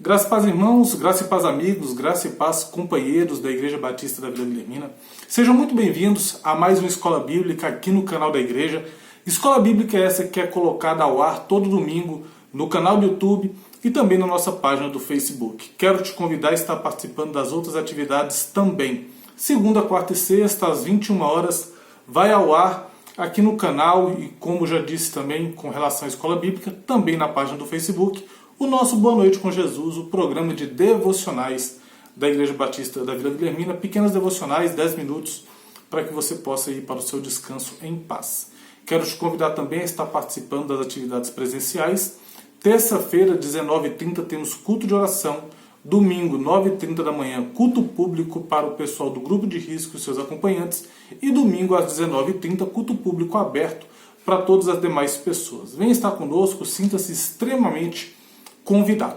Graça e paz, irmãos, graça e paz, amigos, graça e paz, companheiros da Igreja Batista da Vila Guilhermina. Sejam muito bem-vindos a mais uma Escola Bíblica aqui no canal da Igreja. Escola Bíblica é essa que é colocada ao ar todo domingo no canal do YouTube e também na nossa página do Facebook. Quero te convidar a estar participando das outras atividades também. Segunda, quarta e sexta, às 21 horas, vai ao ar aqui no canal e, como já disse também, com relação à Escola Bíblica, também na página do Facebook, o nosso Boa Noite com Jesus, o programa de devocionais da Igreja Batista da Vila Guilhermina, pequenas devocionais, 10 minutos, para que você possa ir para o seu descanso em paz. Quero te convidar também a estar participando das atividades presenciais. Terça-feira, 19h30, temos culto de oração. Domingo, 9h30 da manhã, culto público para o pessoal do grupo de risco e seus acompanhantes. E domingo, às 19h30, culto público aberto para todas as demais pessoas. Venha estar conosco, sinta-se extremamente convidado.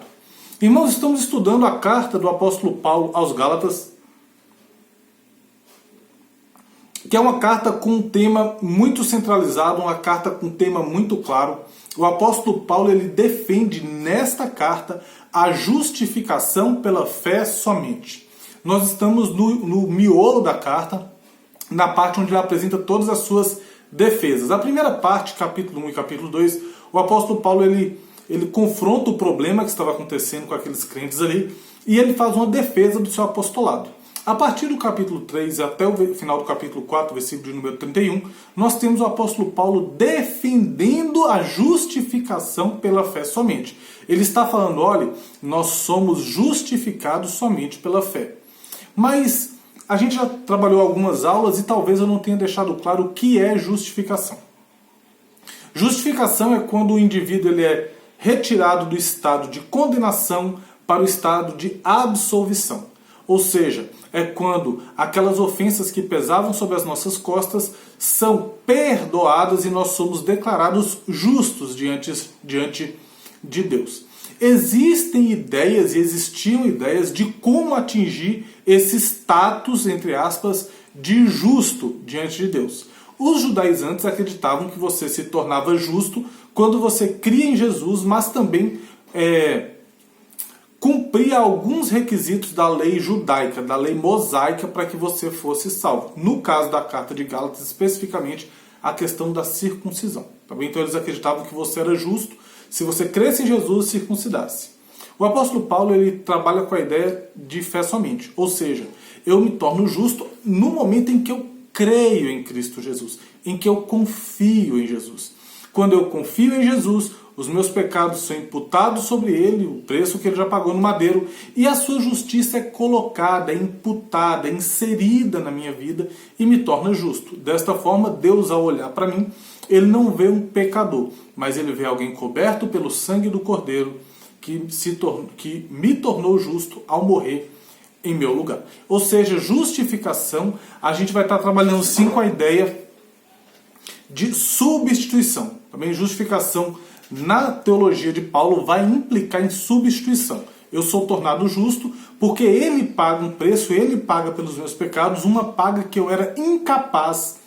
Irmãos, estamos estudando a carta do apóstolo Paulo aos Gálatas, que é uma carta com um tema muito centralizado, uma carta com um tema muito claro. O apóstolo Paulo ele defende nesta carta a justificação pela fé somente. Nós estamos no miolo da carta, na parte onde ele apresenta todas as suas defesas. A primeira parte, capítulo 1 e capítulo 2, o apóstolo Paulo ele confronta o problema que estava acontecendo com aqueles crentes ali e ele faz uma defesa do seu apostolado. A partir do capítulo 3 até o final do capítulo 4, versículo de número 31, nós temos o apóstolo Paulo defendendo a justificação pela fé somente. Ele está falando, olha, nós somos justificados somente pela fé. Mas a gente já trabalhou algumas aulas e talvez eu não tenha deixado claro o que é justificação. Justificação é quando o indivíduo ele é retirado do estado de condenação para o estado de absolvição. Ou seja, é quando aquelas ofensas que pesavam sobre as nossas costas são perdoadas e nós somos declarados justos diante de Deus. Existem ideias e existiam ideias de como atingir esse status, entre aspas, de justo diante de Deus. Os judaizantes acreditavam que você se tornava justo quando você cria em Jesus, mas também cumpria alguns requisitos da lei judaica, da lei mosaica, para que você fosse salvo. No caso da carta de Gálatas, especificamente, a questão da circuncisão. Tá bem? Então eles acreditavam que você era justo se você cresce em Jesus e circuncidasse. O apóstolo Paulo ele trabalha com a ideia de fé somente. Ou seja, eu me torno justo no momento em que eu creio em Cristo Jesus, em que eu confio em Jesus. Quando eu confio em Jesus, os meus pecados são imputados sobre ele, o preço que ele já pagou no madeiro, e a sua justiça é colocada, é imputada, é inserida na minha vida e me torna justo. Desta forma, Deus, ao olhar para mim, ele não vê um pecador, mas ele vê alguém coberto pelo sangue do Cordeiro que me tornou justo ao morrer em meu lugar. Ou seja, justificação, a gente vai estar trabalhando sim com a ideia de substituição. Também justificação na teologia de Paulo vai implicar em substituição. Eu sou tornado justo porque ele paga um preço, ele paga pelos meus pecados, uma paga que eu era incapaz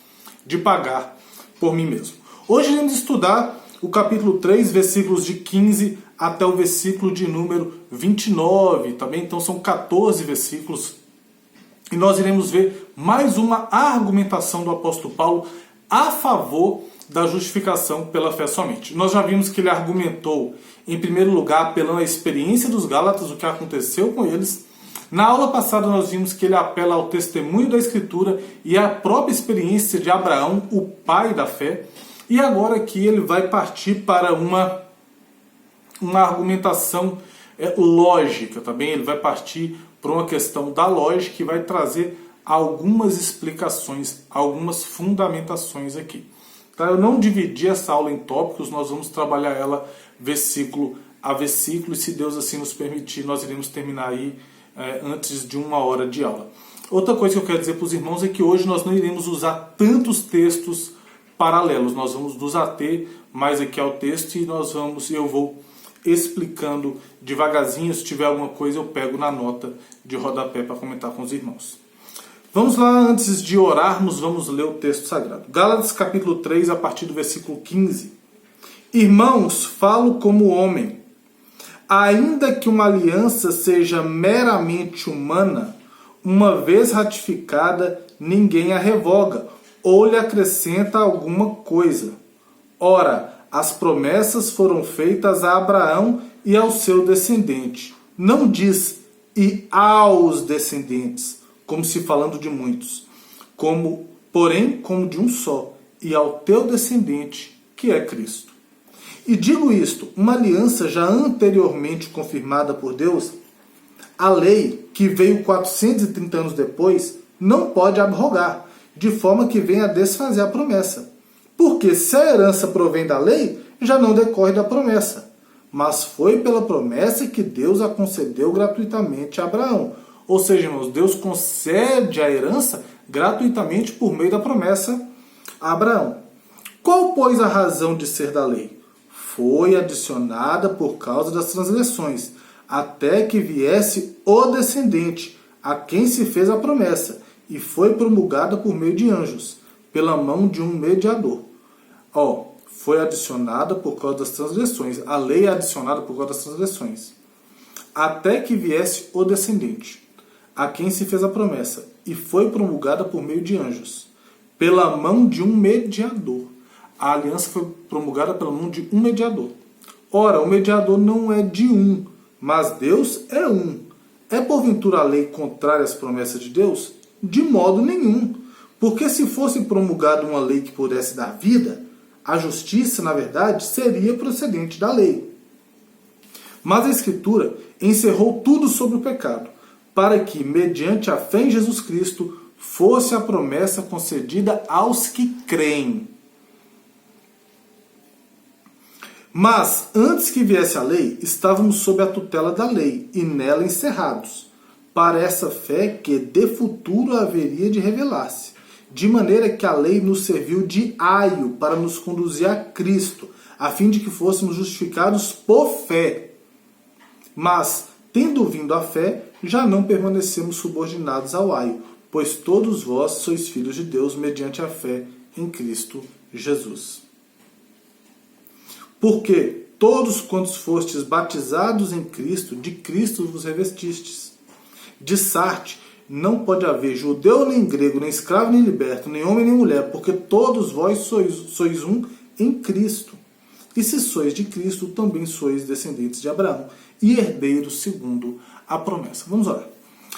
de pagar por mim mesmo. Hoje iremos estudar o capítulo 3, versículos de 15 até o versículo de número 29, também, então são 14 versículos, e nós iremos ver mais uma argumentação do apóstolo Paulo a favor da justificação pela fé somente. Nós já vimos que ele argumentou, em primeiro lugar, apelando à experiência dos Gálatas, o que aconteceu com eles. Na aula passada nós vimos que ele apela ao testemunho da Escritura e à própria experiência de Abraão, o pai da fé. E agora aqui ele vai partir para uma argumentação lógica, tá bem? Ele vai partir para uma questão da lógica e vai trazer algumas explicações, algumas fundamentações aqui. Tá? Eu não dividi essa aula em tópicos, nós vamos trabalhar ela versículo a versículo, e se Deus assim nos permitir, nós iremos terminar aí antes de 1 hora de aula. Outra coisa que eu quero dizer para os irmãos é que hoje nós não iremos usar tantos textos paralelos, nós vamos nos ater mais aqui ao texto e eu vou explicando devagarzinho. Se tiver alguma coisa eu pego na nota de rodapé para comentar com os irmãos. Vamos lá, antes de orarmos, vamos ler o texto sagrado. Gálatas capítulo 3, a partir do versículo 15. Irmãos, falo como homem. Ainda que uma aliança seja meramente humana, uma vez ratificada, ninguém a revoga ou lhe acrescenta alguma coisa. Ora, as promessas foram feitas a Abraão e ao seu descendente. Não diz e aos descendentes, como se falando de muitos, porém como de um só, e ao teu descendente, que é Cristo. E digo isto, uma aliança já anteriormente confirmada por Deus, a lei, que veio 430 anos depois, não pode abrogar, de forma que venha a desfazer a promessa. Porque se a herança provém da lei, já não decorre da promessa. Mas foi pela promessa que Deus a concedeu gratuitamente a Abraão. Ou seja, irmãos, Deus concede a herança gratuitamente por meio da promessa a Abraão. Qual, pois, a razão de ser da lei? Foi adicionada por causa das transgressões, até que viesse o descendente, a quem se fez a promessa, e foi promulgada por meio de anjos, pela mão de um mediador. Foi adicionada por causa das transgressões. A lei é adicionada por causa das transgressões. Até que viesse o descendente, a quem se fez a promessa, e foi promulgada por meio de anjos, pela mão de um mediador. A aliança foi promulgada pela mão de um mediador. Ora, o mediador não é de um, mas Deus é um. É porventura a lei contrária às promessas de Deus? De modo nenhum. Porque se fosse promulgada uma lei que pudesse dar vida, a justiça, na verdade, seria procedente da lei. Mas a Escritura encerrou tudo sobre o pecado, para que, mediante a fé em Jesus Cristo, fosse a promessa concedida aos que creem. Mas, antes que viesse a lei, estávamos sob a tutela da lei, e nela encerrados, para essa fé que de futuro haveria de revelar-se, de maneira que a lei nos serviu de aio para nos conduzir a Cristo, a fim de que fôssemos justificados por fé. Mas, tendo vindo a fé, já não permanecemos subordinados ao aio, pois todos vós sois filhos de Deus mediante a fé em Cristo Jesus. Porque todos quantos fostes batizados em Cristo, de Cristo vos revestistes. De Sarte, não pode haver judeu nem grego, nem escravo nem liberto, nem homem nem mulher, porque todos vós sois um em Cristo. E se sois de Cristo, também sois descendentes de Abraão, e herdeiros segundo a promessa. Vamos orar.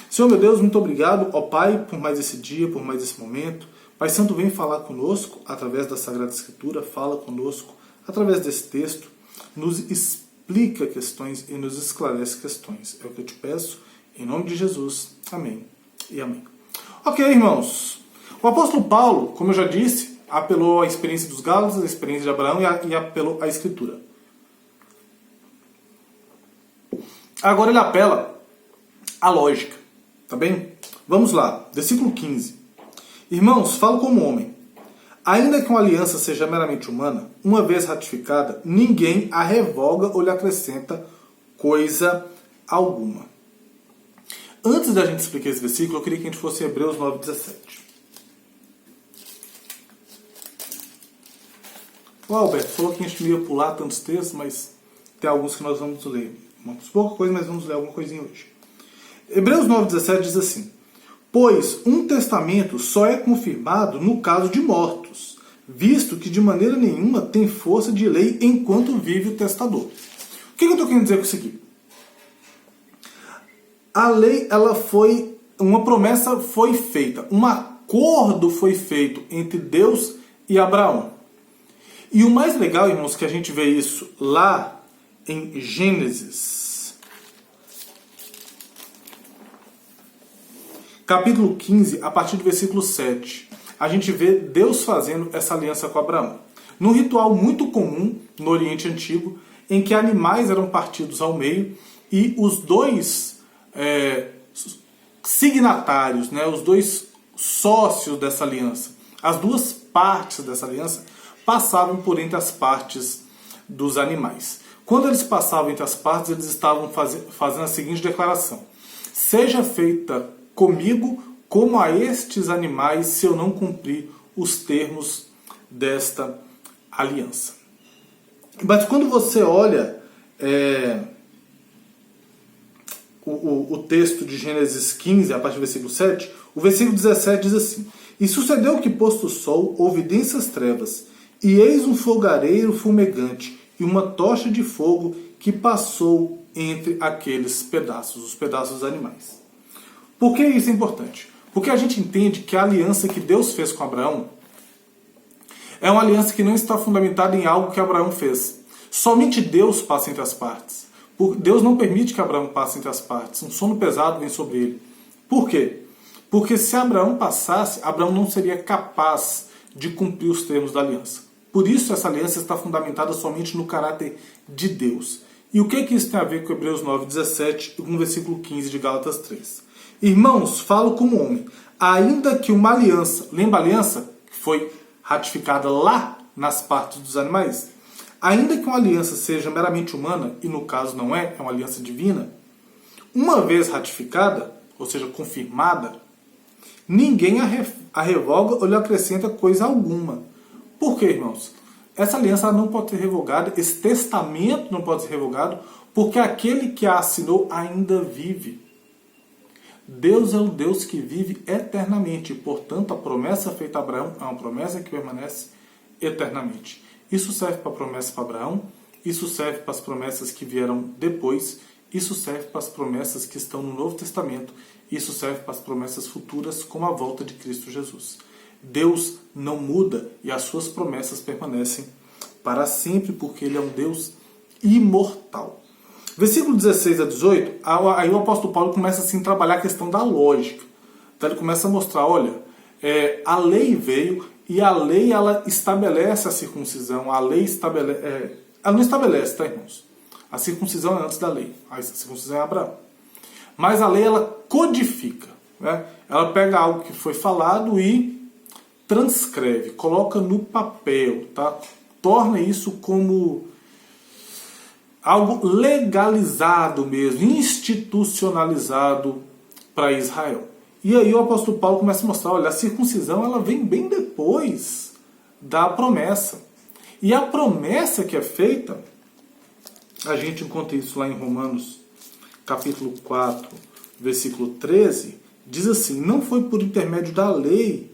Senhor meu Deus, muito obrigado, ó Pai, por mais esse dia, por mais esse momento. Pai Santo, vem falar conosco através da Sagrada Escritura, fala conosco através desse texto, nos explica questões e nos esclarece questões. É o que eu te peço, em nome de Jesus. Amém e amém. Ok, irmãos. O apóstolo Paulo, como eu já disse, apelou à experiência dos Gálatas, à experiência de Abraão e apelou à Escritura. Agora ele apela à lógica, tá bem? Vamos lá, versículo 15. Irmãos, falo como homem. Ainda que uma aliança seja meramente humana, uma vez ratificada, ninguém a revoga ou lhe acrescenta coisa alguma. Antes da gente explicar esse versículo, eu queria que a gente fosse em Hebreus 9:17. O Alberto falou que a gente não ia pular tantos textos, mas tem alguns que nós vamos ler. Pouca coisa, mas vamos ler alguma coisinha hoje. Hebreus 9:17 diz assim: pois um testamento só é confirmado no caso de mortos, visto que de maneira nenhuma tem força de lei enquanto vive o testador. O que eu estou querendo dizer com isso aqui? A lei, uma promessa foi feita, um acordo foi feito entre Deus e Abraão. E o mais legal, irmãos, que a gente vê isso lá em Gênesis, capítulo 15, a partir do versículo 7, a gente vê Deus fazendo essa aliança com Abraão. Num ritual muito comum no Oriente Antigo, em que animais eram partidos ao meio e os dois signatários, né, os dois sócios dessa aliança, as duas partes dessa aliança, passavam por entre as partes dos animais. Quando eles passavam entre as partes, eles estavam fazendo a seguinte declaração: seja feita comigo como a estes animais, se eu não cumprir os termos desta aliança. Mas quando você olha o texto de Gênesis 15, a partir do versículo 7, o versículo 17 diz assim: E sucedeu que, posto o sol, houve densas trevas, e eis um fogareiro fumegante, e uma tocha de fogo que passou entre aqueles pedaços, os pedaços dos animais. Por que isso é importante? Porque a gente entende que a aliança que Deus fez com Abraão é uma aliança que não está fundamentada em algo que Abraão fez. Somente Deus passa entre as partes. Deus não permite que Abraão passe entre as partes. Um sono pesado vem sobre ele. Por quê? Porque se Abraão passasse, Abraão não seria capaz de cumprir os termos da aliança. Por isso essa aliança está fundamentada somente no caráter de Deus. E o que isso tem a ver com Hebreus 9:17 e com o versículo 15 de Gálatas 3? Irmãos, falo como homem, ainda que uma aliança, lembra a aliança que foi ratificada lá nas partes dos animais? Ainda que uma aliança seja meramente humana, e no caso não é uma aliança divina, uma vez ratificada, ou seja, confirmada, ninguém a revoga ou lhe acrescenta coisa alguma. Por quê, irmãos? Essa aliança não pode ser revogada, esse testamento não pode ser revogado, porque aquele que a assinou ainda vive. Deus é o Deus que vive eternamente, portanto a promessa feita a Abraão é uma promessa que permanece eternamente. Isso serve para a promessa para Abraão, isso serve para as promessas que vieram depois, isso serve para as promessas que estão no Novo Testamento, isso serve para as promessas futuras como a volta de Cristo Jesus. Deus não muda e as suas promessas permanecem para sempre, porque Ele é um Deus imortal. Versículo 16 a 18, aí o apóstolo Paulo começa assim, a trabalhar a questão da lógica. Então ele começa a mostrar, olha, a lei veio e a lei ela estabelece a circuncisão, a lei ela não estabelece, tá, irmãos? A circuncisão é antes da lei, a circuncisão é Abraão. Mas a lei ela codifica, né? Ela pega algo que foi falado e transcreve, coloca no papel, tá? Torna isso como algo legalizado mesmo, institucionalizado para Israel. E aí o apóstolo Paulo começa a mostrar, olha, a circuncisão ela vem bem depois da promessa. E a promessa que é feita, a gente encontra isso lá em Romanos, capítulo 4, versículo 13, diz assim: não foi por intermédio da lei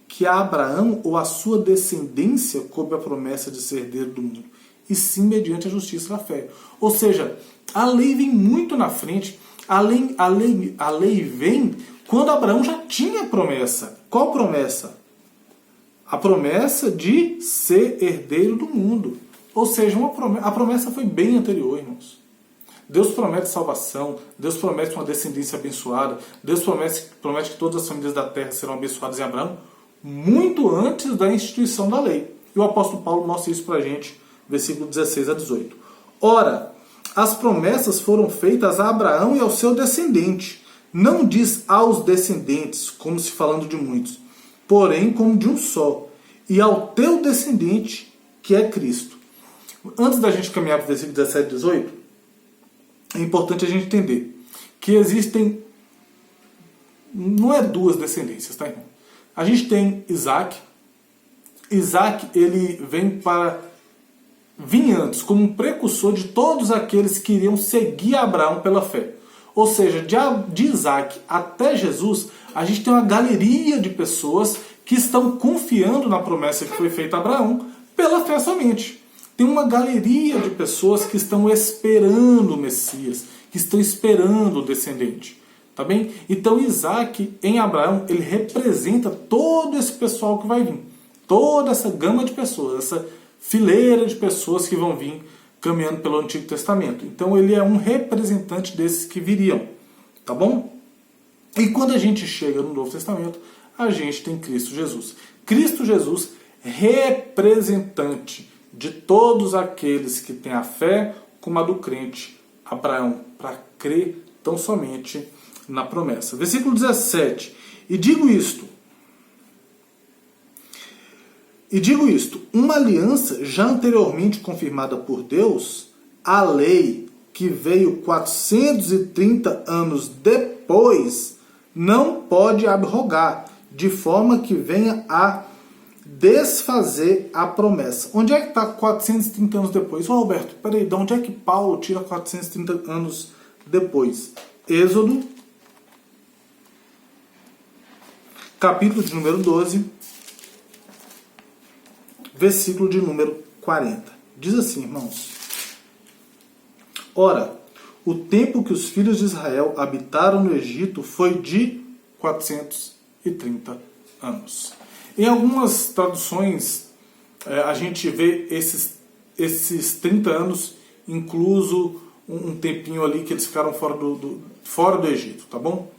que a Abraão ou a sua descendência coube a promessa de ser herdeiro do mundo, e sim mediante a justiça da fé. Ou seja, a lei vem muito na frente, a lei vem quando Abraão já tinha promessa. Qual promessa? A promessa de ser herdeiro do mundo. Ou seja, a promessa foi bem anterior, irmãos. Deus promete salvação, Deus promete uma descendência abençoada, Deus promete que todas as famílias da terra serão abençoadas em Abraão, muito antes da instituição da lei. E o apóstolo Paulo mostra isso para a gente, versículo 16 a 18. Ora, as promessas foram feitas a Abraão e ao seu descendente. Não diz aos descendentes, como se falando de muitos, porém como de um só, e ao teu descendente, que é Cristo. Antes da gente caminhar para o versículo 17 e 18, é importante a gente entender que existem, não é duas descendências, tá, irmão? A gente tem Isaac. Isaac, ele vem antes, como um precursor de todos aqueles que iriam seguir Abraão pela fé. Ou seja, de Isaac até Jesus, a gente tem uma galeria de pessoas que estão confiando na promessa que foi feita a Abraão pela fé somente. Tem uma galeria de pessoas que estão esperando o Messias, que estão esperando o descendente. Tá bem? Então Isaac, em Abraão, ele representa todo esse pessoal que vai vir. Toda essa gama de pessoas, essa fileira de pessoas que vão vir caminhando pelo Antigo Testamento. Então ele é um representante desses que viriam. Tá bom? E quando a gente chega no Novo Testamento, a gente tem Cristo Jesus. Cristo Jesus, representante de todos aqueles que têm a fé como a do crente Abraão, para crer tão somente na promessa. Versículo 17. E digo isto, uma aliança já anteriormente confirmada por Deus, a lei que veio 430 anos depois, não pode abrogar, de forma que venha a desfazer a promessa. Onde é que está 430 anos depois? Ô Alberto, peraí, de onde é que Paulo tira 430 anos depois? Êxodo, capítulo de número 12, versículo de número 40. Diz assim, irmãos: Ora, o tempo que os filhos de Israel habitaram no Egito foi de 430 anos. Em algumas traduções, a gente vê esses 30 anos, incluso um tempinho ali que eles ficaram fora do Egito, tá bom?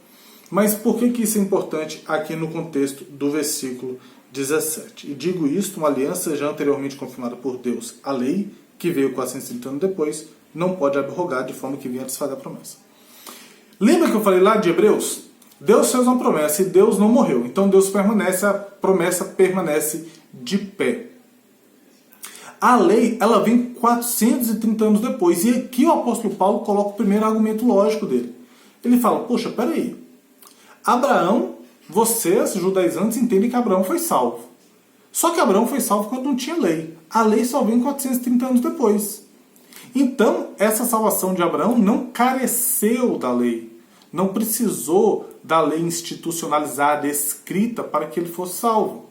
Mas por que isso é importante aqui no contexto do versículo 17? E digo isto, uma aliança já anteriormente confirmada por Deus, a lei, que veio 430 anos depois, não pode abrogar de forma que venha a desfazer a promessa. Lembra que eu falei lá de Hebreus? Deus fez uma promessa e Deus não morreu. Então Deus permanece, a promessa permanece de pé. A lei, ela vem 430 anos depois. E aqui o apóstolo Paulo coloca o primeiro argumento lógico dele. Ele fala, poxa, peraí. Abraão, vocês, judaizantes, entendem que Abraão foi salvo. Só que Abraão foi salvo quando não tinha lei. A lei só vem 430 anos depois. Então, essa salvação de Abraão não careceu da lei. Não precisou da lei institucionalizada, escrita, para que ele fosse salvo.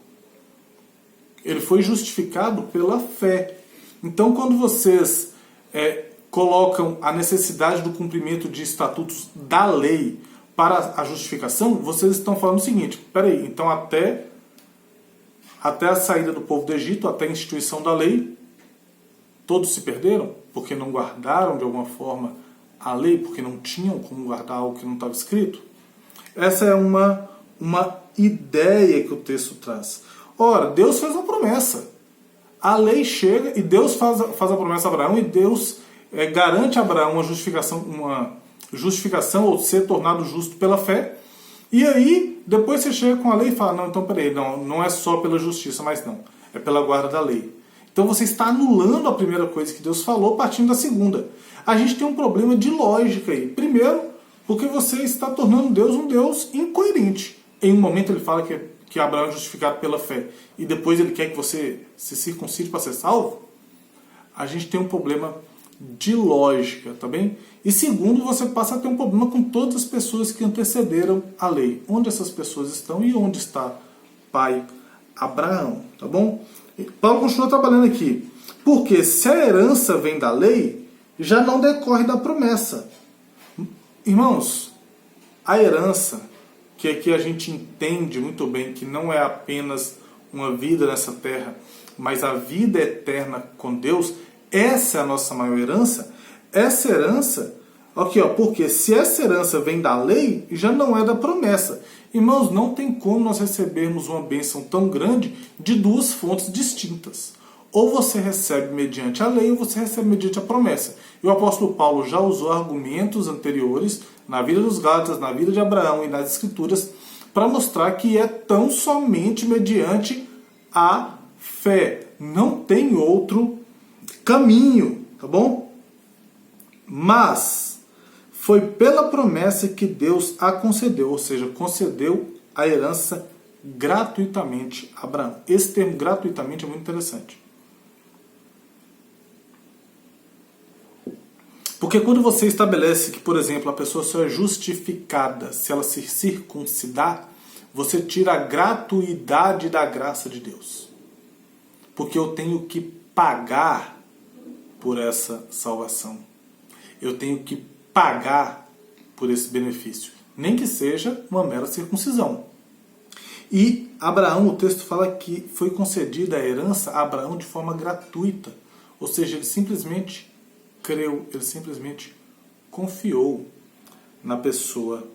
Ele foi justificado pela fé. Então, quando vocês colocam a necessidade do cumprimento de estatutos da lei para a justificação, vocês estão falando o seguinte, peraí, então até a saída do povo do Egito, até a instituição da lei, todos se perderam? Porque não guardaram de alguma forma a lei, porque não tinham como guardar algo que não estava escrito? Essa é uma ideia que o texto traz. Ora, Deus fez uma promessa. A lei chega e Deus faz a promessa a Abraão e Deus garante a Abraão uma justificação ou ser tornado justo pela fé. E aí, depois você chega com a lei e fala, não, então peraí, não é só pela justiça, mas não. É pela guarda da lei. Então você está anulando a primeira coisa que Deus falou, partindo da segunda. A gente tem um problema de lógica aí. Primeiro, porque você está tornando Deus um Deus incoerente. Em um momento ele fala que Abraão é justificado pela fé, e depois ele quer que você se circuncide para ser salvo. A gente tem um problema de lógica, tá bem? E segundo, você passa a ter um problema com todas as pessoas que antecederam a lei. Onde essas pessoas estão e onde está pai Abraão, tá bom? Paulo continua trabalhando aqui. Porque se a herança vem da lei, já não decorre da promessa. Irmãos, a herança, que aqui a gente entende muito bem que não é apenas uma vida nessa terra, mas a vida eterna com Deus, essa é a nossa maior herança. Essa herança, aqui ó, porque se essa herança vem da lei, já não é da promessa. Irmãos, não tem como nós recebermos uma bênção tão grande de duas fontes distintas. Ou você recebe mediante a lei, ou você recebe mediante a promessa. E o apóstolo Paulo já usou argumentos anteriores na vida dos Gálatas, na vida de Abraão e nas Escrituras, para mostrar que é tão somente mediante a fé. Não tem outro caminho, tá bom? Mas foi pela promessa que Deus a concedeu, ou seja, concedeu a herança gratuitamente a Abraão. Esse termo gratuitamente é muito interessante. Porque quando você estabelece que, por exemplo, a pessoa só é justificada se ela se circuncidar, você tira a gratuidade da graça de Deus. Porque eu tenho que pagar por essa salvação. Eu tenho que pagar por esse benefício. Nem que seja uma mera circuncisão. E Abraão, o texto fala que foi concedida a herança a Abraão de forma gratuita. Ou seja, ele simplesmente creu, ele simplesmente confiou na pessoa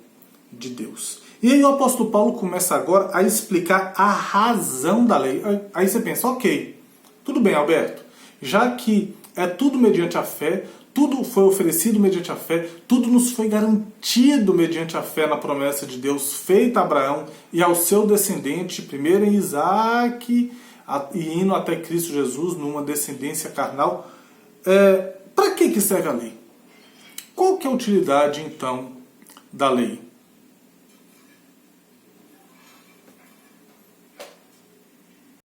de Deus. E aí o apóstolo Paulo começa agora a explicar a razão da lei. Aí você pensa, ok, tudo bem, Alberto, já que é tudo mediante a fé, tudo foi oferecido mediante a fé, tudo nos foi garantido mediante a fé na promessa de Deus feita a Abraão e ao seu descendente, primeiro em Isaac e indo até Cristo Jesus numa descendência carnal. Para que serve a lei? Qual que é a utilidade, então, da lei?